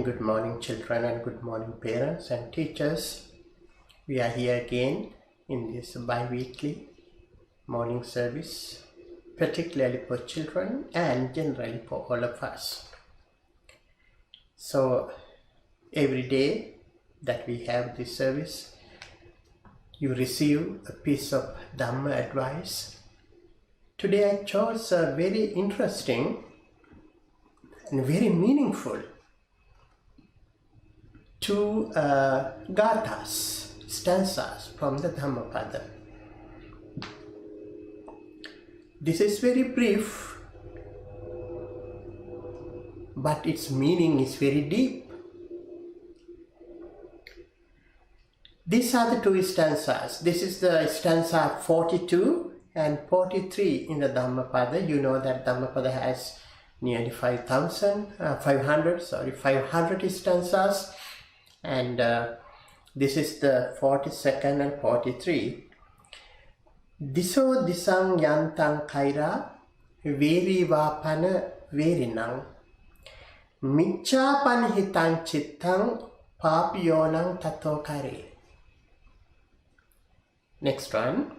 Good morning, children, and good morning, parents and teachers. We are here again in this bi-weekly morning service, particularly for children and generally for all of us. So, every day that we have this service, you receive a piece of Dhamma advice. Today I chose a very interesting and very meaningful two gathas, stanzas from the Dhammapada. This is very brief, but its meaning is very deep. These are the two stanzas. This is the stanza 42 and 43 in the Dhammapada. You know that Dhammapada has nearly 500 stanzas. And this is the 42nd and 43. Diso disang yantang kaira veri vapana verinang micha panhitang chittang papiyonang tatokare. Next one.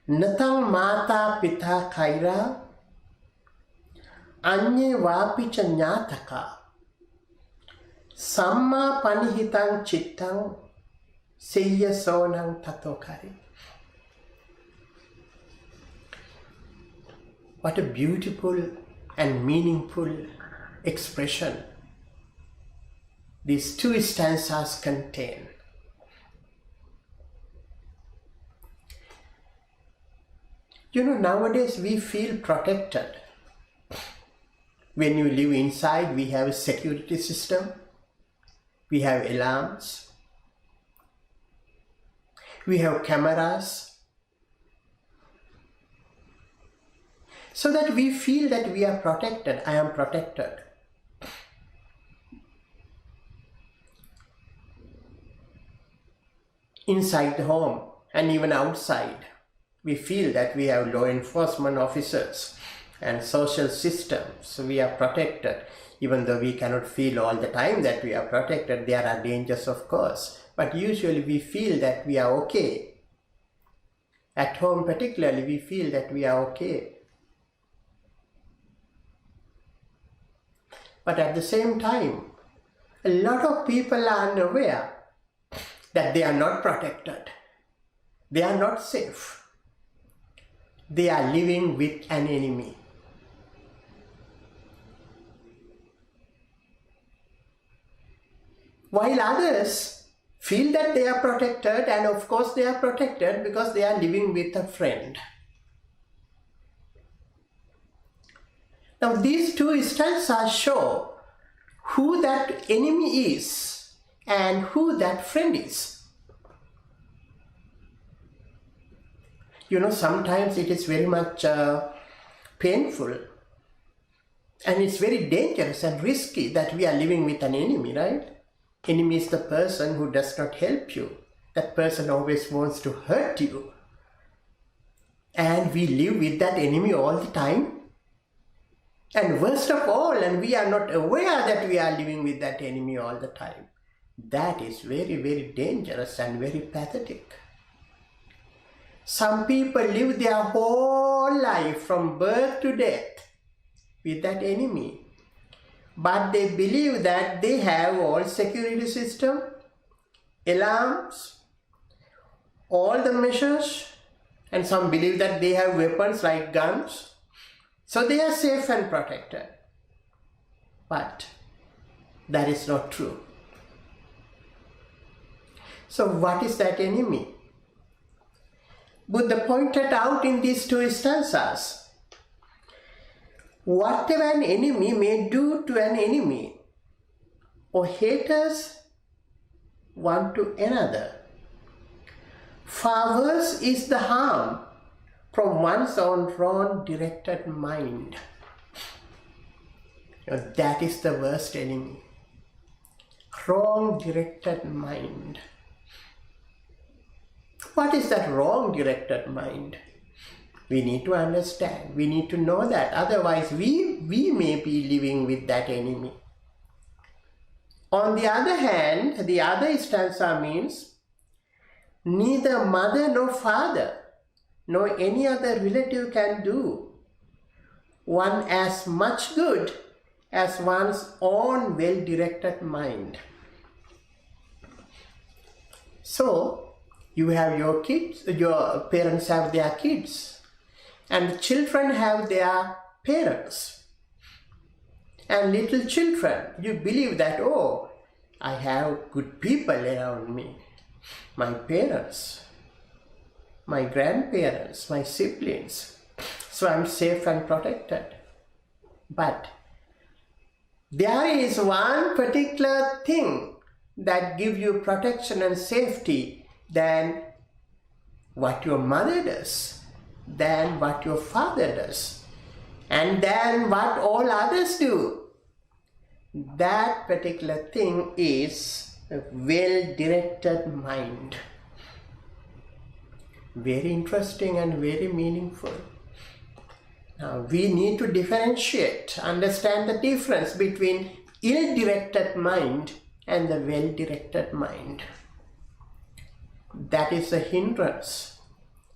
Natang mata pita kaira anye vapicha nyataka Samma panihitang chittang seyya sonang tatokari. What a beautiful and meaningful expression these two stanzas contain. You know, nowadays we feel protected. When you live inside, we have a security system. We have alarms, we have cameras, so that we feel that we are protected. I am protected. Inside the home and even outside, we feel that we have law enforcement officers and social systems, so we are protected. Even though we cannot feel all the time that we are protected, there are dangers, of course. But usually we feel that we are okay. At home particularly, we feel that we are okay. But at the same time, a lot of people are unaware that they are not protected. They are not safe. They are living with an enemy. While others feel that they are protected, and of course they are protected because they are living with a friend. Now these two stanzas show who that enemy is and who that friend is. You know, sometimes it is very much painful and it's very dangerous and risky that we are living with an enemy, right? Enemy is the person who does not help you. That person always wants to hurt you. And we live with that enemy all the time. And worst of all, and we are not aware that we are living with that enemy all the time. That is very, very dangerous and very pathetic. Some people live their whole life from birth to death with that enemy. But they believe that they have all security system, alarms, all the measures, and some believe that they have weapons like guns. So they are safe and protected. But that is not true. So what is that enemy? Buddha pointed out in these two stanzas, whatever an enemy may do to an enemy, or haters one to another, far worse is the harm from one's own wrong-directed mind. That is the worst enemy. Wrong-directed mind. What is that wrong-directed mind? We need to understand, we need to know that, otherwise we may be living with that enemy. On the other hand, the other stanza means, neither mother nor father nor any other relative can do one as much good as one's own well-directed mind. So, you have your kids, your parents have their kids, and children have their parents. And little children, you believe that, oh, I have good people around me. My parents, my grandparents, my siblings. So I'm safe and protected. But there is one particular thing that gives you protection and safety than what your mother does, than what your father does, and than what all others do. That particular thing is a well-directed mind. Very interesting and very meaningful. Now, we need to differentiate, understand the difference between ill-directed mind and the well-directed mind. That is the hindrance.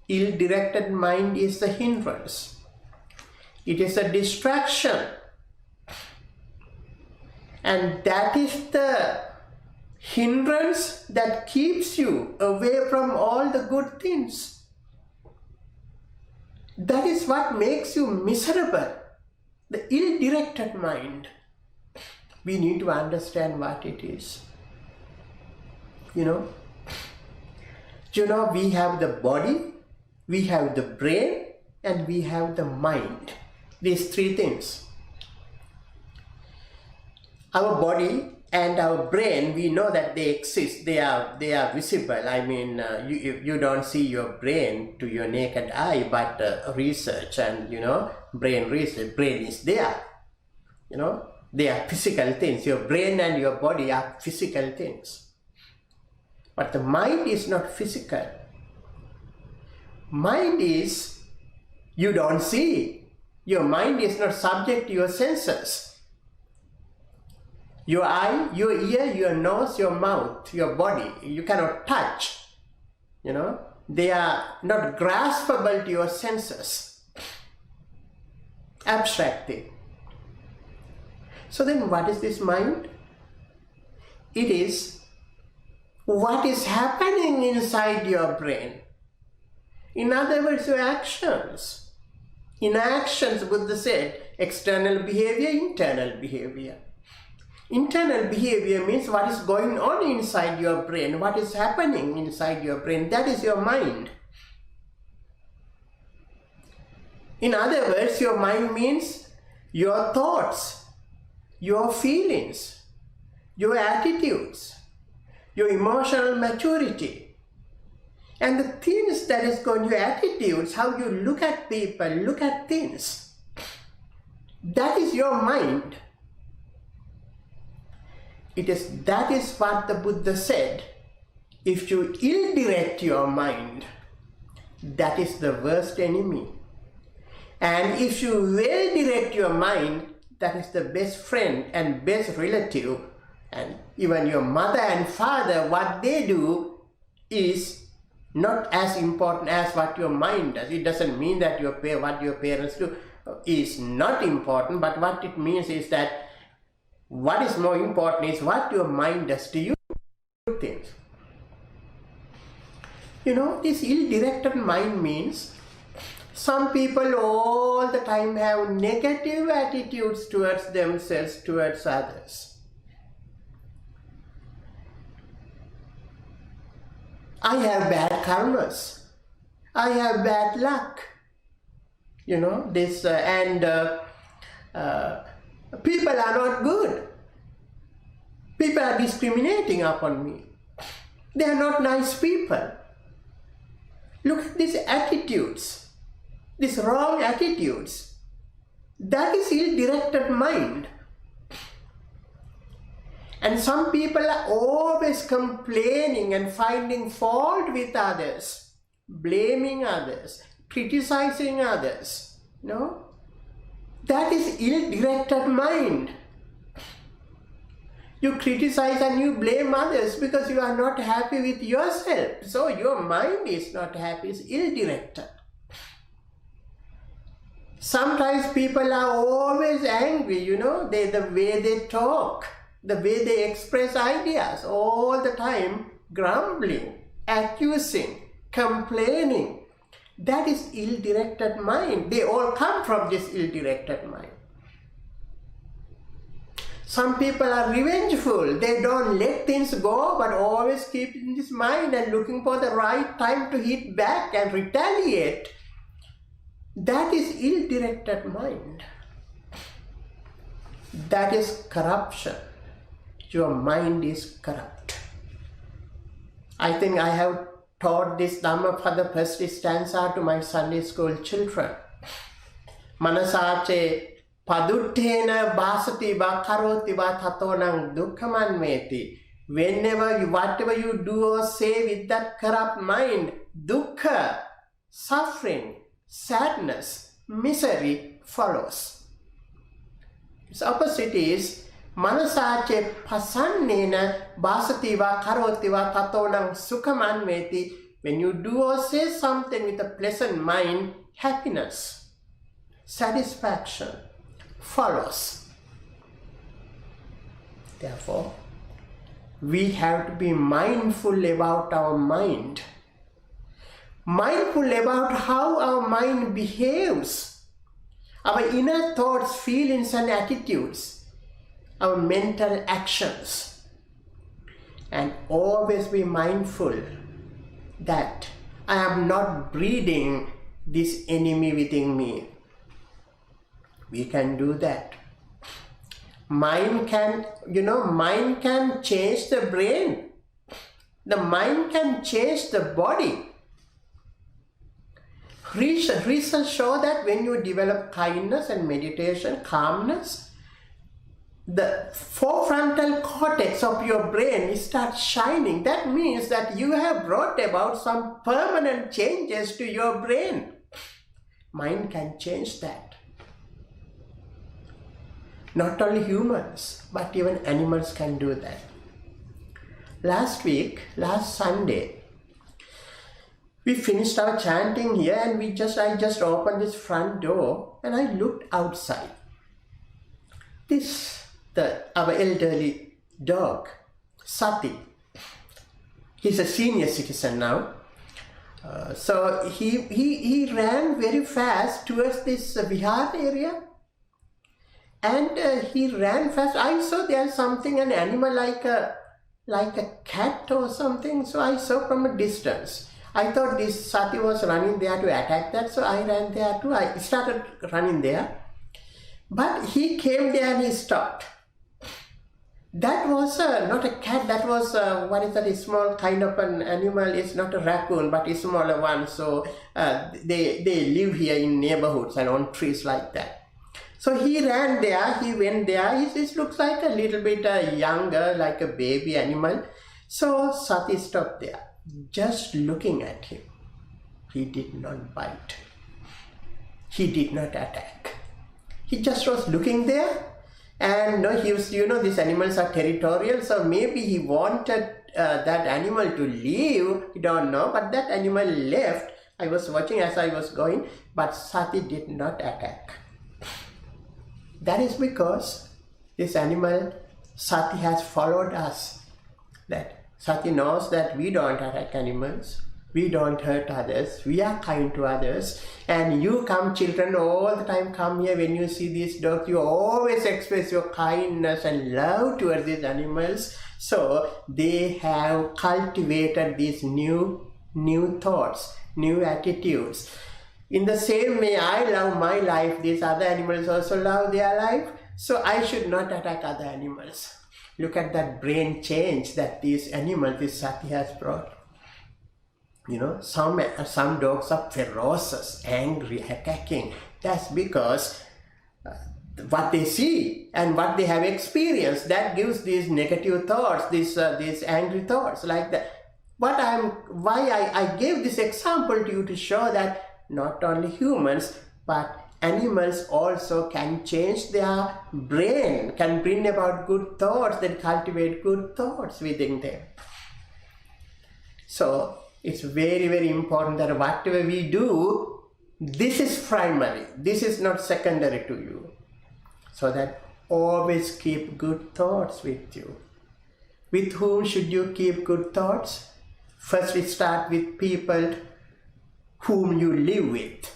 Ill-directed mind is the hindrance. It is a distraction. And that is the hindrance that keeps you away from all the good things. That is what makes you miserable. The ill-directed mind. We need to understand what it is. We have the body, we have the brain, and we have the mind. These three things. Our body and our brain, we know that they exist. They are visible. I mean, you don't see your brain to your naked eye, but research and brain research. Brain is there. They are physical things. Your brain and your body are physical things. But the mind is not physical. Mind is, you don't see. Your mind is not subject to your senses. Your eye, your ear, your nose, your mouth, your body, you cannot touch. They are not graspable to your senses. Abstract thing. So then what is this mind? It is what is happening inside your brain. In other words, your actions. In actions, Buddha said, external behavior, internal behavior. Internal behavior means what is going on inside your brain, what is happening inside your brain. That is your mind. In other words, your mind means your thoughts, your feelings, your attitudes, your emotional maturity. And the things that is going, your attitudes, how you look at people, look at things. That is your mind. That is what the Buddha said. If you ill-direct your mind, that is the worst enemy. And if you well-direct your mind, that is the best friend and best relative. And even your mother and father, what they do is not as important as what your mind does. It doesn't mean that what your parents do is not important, but what it means is that what is more important is what your mind does to you. Things. This ill-directed mind means some people all the time have negative attitudes towards themselves, towards others. I have bad karmas. I have bad luck. People are not good. People are discriminating upon me. They are not nice people. Look at these attitudes, these wrong attitudes. That is ill-directed mind. And some people are always complaining and finding fault with others, blaming others, criticizing others. That is ill-directed mind. You criticize and you blame others because you are not happy with yourself. So your mind is not happy, it's ill-directed. Sometimes people are always angry, the way they talk, the way they express ideas, all the time grumbling, accusing, complaining. That is ill-directed mind. They all come from this ill-directed mind. Some people are revengeful. They don't let things go, but always keep in this mind and looking for the right time to hit back and retaliate. That is ill-directed mind. That is corruption. Your mind is corrupt. I think I have taught this Dhamma for the first stanza to my Sunday school children. Manasache paduttena bhasati va karoti va tatonang dukkhamanmeti. Whatever you do or say with that corrupt mind, dukkha, suffering, sadness, misery follows. Its opposite is manasache pasannena bhasati va karoti va tatonang sukhamanmeti. When you do or say something with a pleasant mind, happiness, satisfaction follows. Therefore, we have to be mindful about our mind. Mindful about how our mind behaves, our inner thoughts, feelings and attitudes, our mental actions. And always be mindful that I am not breeding this enemy within me. We can do that. Mind can change the brain. The mind can change the body. Research show that when you develop kindness and meditation, calmness, the forefrontal cortex of your brain starts shining. That means that you have brought about some permanent changes to your brain. Mind can change that. Not only humans, but even animals can do that. Last Sunday, we finished our chanting here and I just opened this front door and I looked outside. Our elderly dog, Sati, he's a senior citizen now. So he ran very fast towards this Vihara area. And he ran fast. I saw there's an animal like a cat or something. So I saw from a distance. I thought this Sati was running there to attack that. So I ran there too. I started running there. But he came there and he stopped. That was not a cat. That was, a small kind of an animal. It's not a raccoon, but a smaller one. So they live here in neighborhoods and on trees like that. So he ran there, he went there. He looks like a little bit younger, like a baby animal. So Sati stopped there, just looking at him. He did not bite. He did not attack. He just was looking there. And he was, these animals are territorial. So maybe he wanted that animal to leave. We don't know. But that animal left. I was watching as I was going. But Sati did not attack. That is because this animal, Sati, has followed us. That Sati knows that we don't attack animals, we don't hurt others, we are kind to others. And you children, all the time come here. When you see these dogs, you always express your kindness and love towards these animals. So they have cultivated these new thoughts, new attitudes. In the same way I love my life, these other animals also love their life. So I should not attack other animals. Look at that brain change that these animals, this Sati has brought. Some dogs are ferocious, angry, attacking. That's because what they see and what they have experienced, that gives these negative thoughts, these angry thoughts like that. Why I gave this example to you to show that not only humans, but animals also can change their brain, can bring about good thoughts, then cultivate good thoughts within them. So it's very, very important that whatever we do, this is primary. This is not secondary to you. So that always keep good thoughts with you. With whom should you keep good thoughts? First we start with people whom you live with.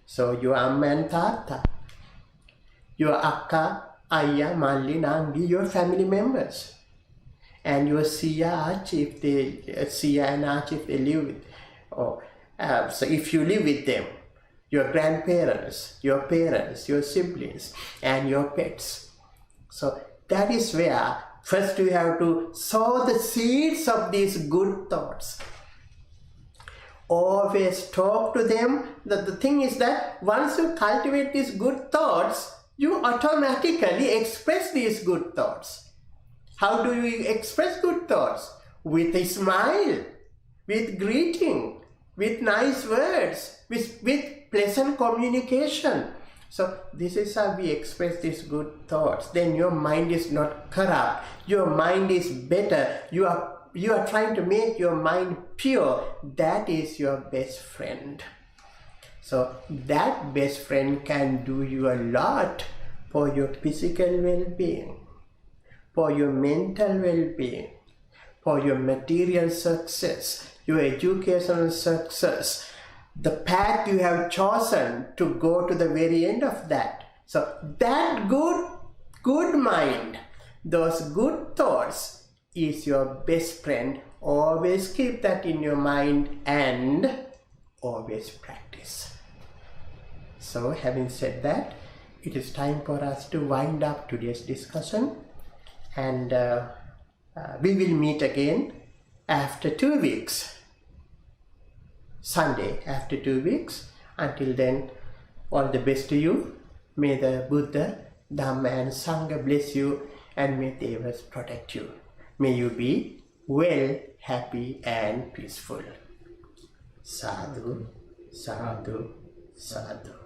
So your amma and tata, your akka, ayya, malli, nangi, your family members. And your siya, achi, if they, siya and achi, if they live with, so if you live with them, your grandparents, your parents, your siblings, and your pets. So that is where first you have to sow the seeds of these good thoughts. Always talk to them. The thing is that once you cultivate these good thoughts, you automatically express these good thoughts. How do you express good thoughts? With a smile, with greeting, with nice words, with pleasant communication. So this is how we express these good thoughts. Then your mind is not corrupt. Your mind is better. You are trying to make your mind pure. That is your best friend. So that best friend can do you a lot for your physical well-being, for your mental well-being, for your material success, your educational success, the path you have chosen to go to the very end of that. So that good mind, those good thoughts is your best friend. Always keep that in your mind and always practice. So having said that, it is time for us to wind up today's discussion, and we will meet again after 2 weeks. Sunday after 2 weeks. Until then, all the best to you. May the Buddha, Dhamma and Sangha bless you, and may they always protect you. May you be well, happy and peaceful. Sadhu, sadhu, sadhu.